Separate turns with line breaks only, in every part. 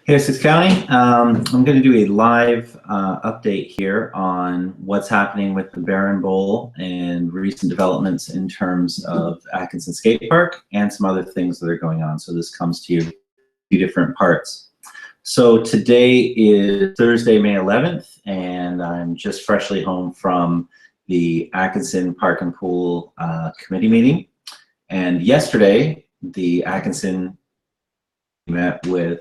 Hey, Essex County. I'm going to do a live update here on what's happening with the Barron Bowl and recent developments in terms of Atkinson Skate Park and some other things that are going on. So this comes to you in two different parts. So today is Thursday, May 11th, and I'm just freshly home from the Atkinson Park and Pool committee meeting. And yesterday, the Atkinson met with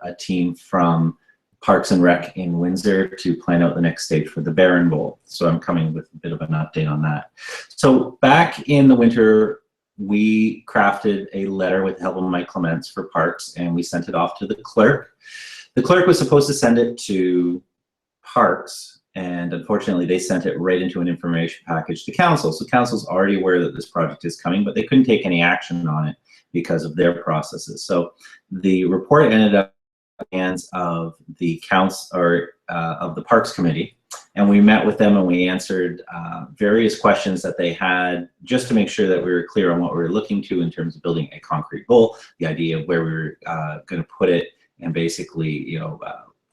a team from Parks and Rec in Windsor to plan out the next stage for the Barron Bowl. So I'm coming with a bit of an update on that. So back in the winter, we crafted a letter with the help of Mike Clements for Parks, and we sent it off to the clerk. The clerk was supposed to send it to Parks, and unfortunately they sent it right into an information package to Council. So Council's already aware that this project is coming, but they couldn't take any action on it because of their processes. So the report ended up in the hands of the council or of the Parks Committee, and we met with them and we answered various questions that they had just to make sure that we were clear on what we were looking to in terms of building a concrete bowl, the idea of where we were going to put it, and basically,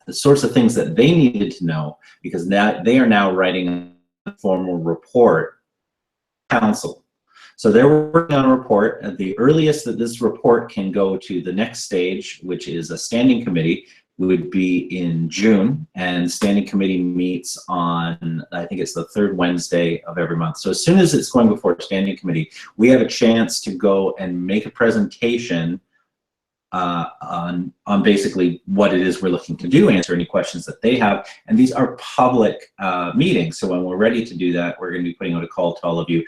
the sorts of things that they needed to know, because now they are now writing a formal report to council. So they're working on a report. The earliest that this report can go to the next stage, which is a standing committee, would be in June, and standing committee meets on, I think it's the third Wednesday of every month. So as soon as it's going before standing committee, we have a chance to go and make a presentation on basically what it is we're looking to do, answer any questions that they have. And these are public meetings. So when we're ready to do that, we're going to be putting out a call to all of you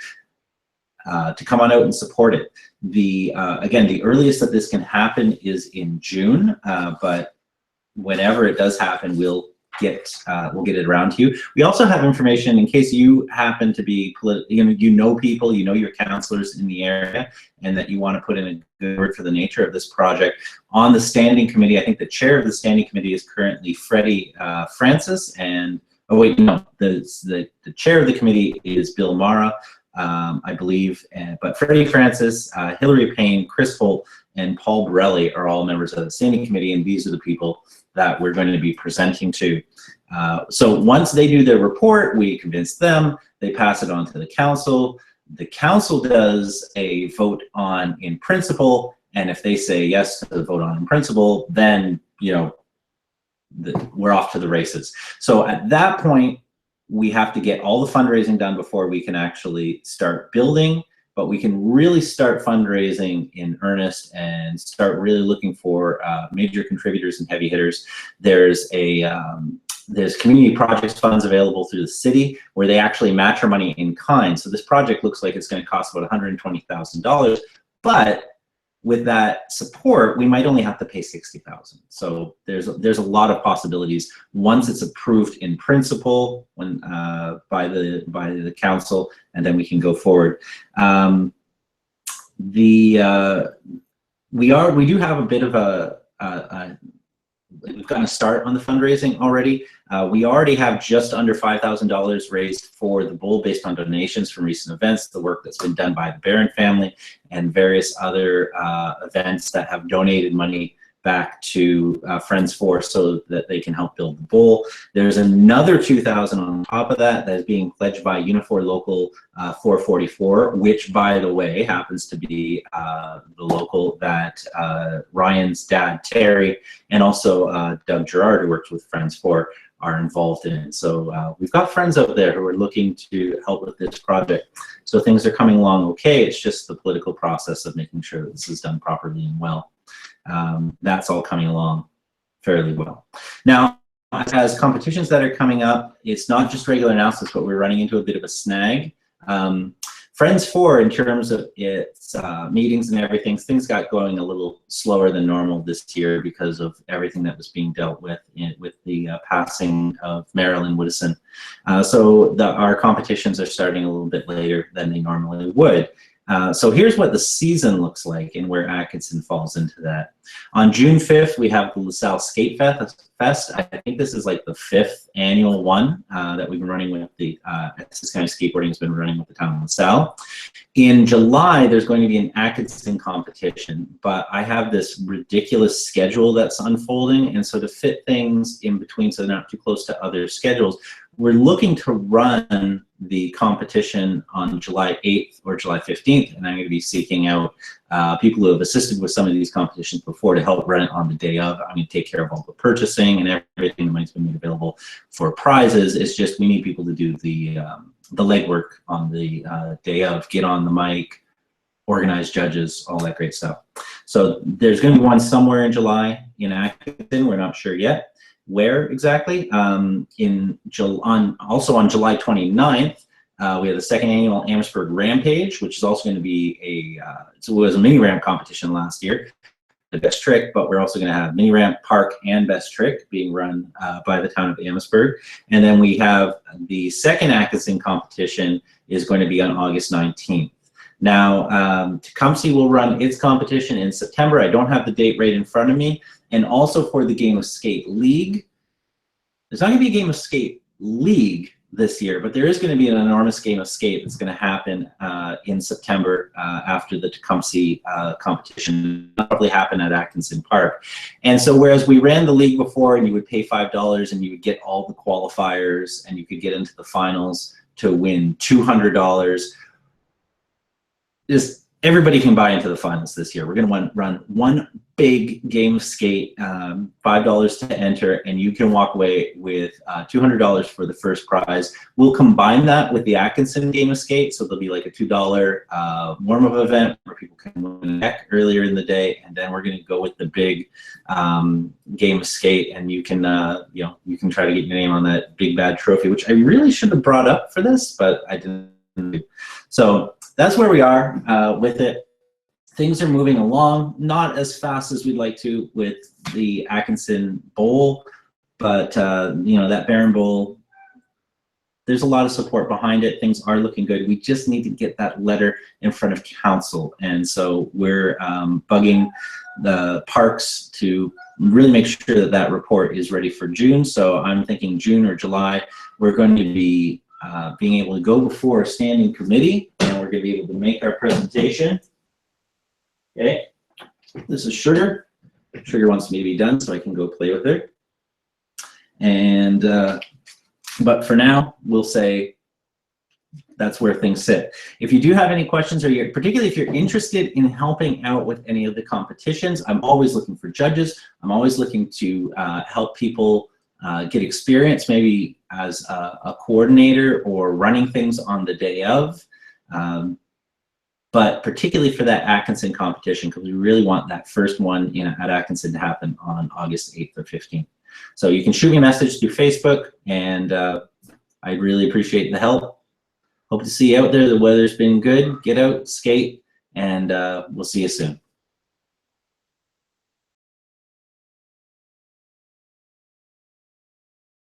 to come on out and support it. Again, the earliest that this can happen is in June, but whenever it does happen, we'll get it around to you. We also have information in case you happen to be you know people, you know your councillors in the area, and that you want to put in a good word for the nature of this project. On the standing committee, I think the chair of the standing committee is currently Freddie Francis, and the chair of the committee is Bill Mara, I believe, but Freddie Francis, Hillary Payne, Chris Holt, and Paul Borelli are all members of the standing committee, and these are the people that we're going to be presenting to. So once they do their report, we convince them, they pass it on to the council. The council does a vote on in principle, and if they say yes to the vote on in principle, then we're off to the races. So at that point, we have to get all the fundraising done before we can actually start building, but we can really start fundraising in earnest and start really looking for major contributors and heavy hitters. There's community projects funds available through the city where they actually match our money in kind. So this project looks like it's going to cost about $120,000, but with that support, we might only have to pay $60,000. So there's a lot of possibilities once it's approved in principle by the council, and then we can go forward. We do have a bit of we've gotten a start on the fundraising already. We already have just under $5,000 raised for the bowl based on donations from recent events, the work that's been done by the Barron family, and various other events that have donated money back to Friends For so that they can help build the bowl. There's another $2,000 on top of that that is being pledged by Unifor Local 444, which, by the way, happens to be the local that Ryan's dad, Terry, and also Doug Gerard, who works with Friends For, are involved in. So we've got friends out there who are looking to help with this project. So things are coming along okay. It's just the political process of making sure that this is done properly and well. That's all coming along fairly well. Now, as competitions that are coming up, it's not just regular announcements, but we're running into a bit of a snag. Friends For, in terms of its meetings and everything, things got going a little slower than normal this year because of everything that was being dealt with with the passing of Marilyn Woodison. So our competitions are starting a little bit later than they normally would. So here's what the season looks like and where Atkinson falls into that. On June 5th, we have the LaSalle Skate Fest. I think this is like the 5th annual one that we've been running with the Essex County Skateboarding has been running with the town of LaSalle. In July, there's going to be an Atkinson competition, but I have this ridiculous schedule that's unfolding, and so to fit things in between so they're not too close to other schedules, we're looking to run the competition on July 8th or July 15th, and I'm going to be seeking out people who have assisted with some of these competitions before to help run it on the day of. I'm going to take care of all the purchasing and everything. The money's been made available for prizes. It's just we need people to do the legwork on the day of, get on the mic, organize judges, all that great stuff. So there's going to be one somewhere in July in Atkinson. We're not sure yet where exactly. Also on July 29th, we have the second annual Amherstburg Rampage, which is also going to be it was a mini ramp competition last year, the best trick, but we're also going to have mini ramp, park, and best trick being run by the town of Amherstburg. And then we have the second Atkinson competition is going to be on August 19th. Now, Tecumseh will run its competition in September. I don't have the date right in front of me. And also for the Game of Skate League, there's not going to be a Game of Skate League this year, but there is going to be an enormous game of skate that's going to happen in September after the Tecumseh competition. It'll probably happen at Atkinson Park. And so whereas we ran the league before and you would pay $5 and you would get all the qualifiers and you could get into the finals to win $200, everybody can buy into the finals this year. We're going to run one big game of skate, $5 to enter, and you can walk away with $200 for the first prize. We'll combine that with the Atkinson game of skate, so there'll be like a $2 warm-up event where people can win a deck earlier in the day, and then we're going to go with the big game of skate, and you can you can try to get your name on that big bad trophy, which I really should have brought up for this, but I didn't. So that's where we are with it. Things are moving along, not as fast as we'd like to with the Atkinson Bowl, but that Barron Bowl, there's a lot of support behind it. Things are looking good. We just need to get that letter in front of council, and so we're bugging the parks to really make sure that that report is ready for June. So I'm thinking June or July, we're going to be being able to go before a standing committee, and we're going to be able to make our presentation. Okay, this is Sugar. Sugar wants me to be done so I can go play with her. And but for now, we'll say that's where things sit. If you do have any questions, or particularly if you're interested in helping out with any of the competitions, I'm always looking for judges. I'm always looking to help people get experience, maybe as a coordinator or running things on the day of. But particularly for that Atkinson competition, because we really want that first one at Atkinson to happen on August 8th or 15th. So you can shoot me a message through Facebook, and I'd really appreciate the help. Hope to see you out there. The weather's been good. Get out, skate, and we'll see you soon.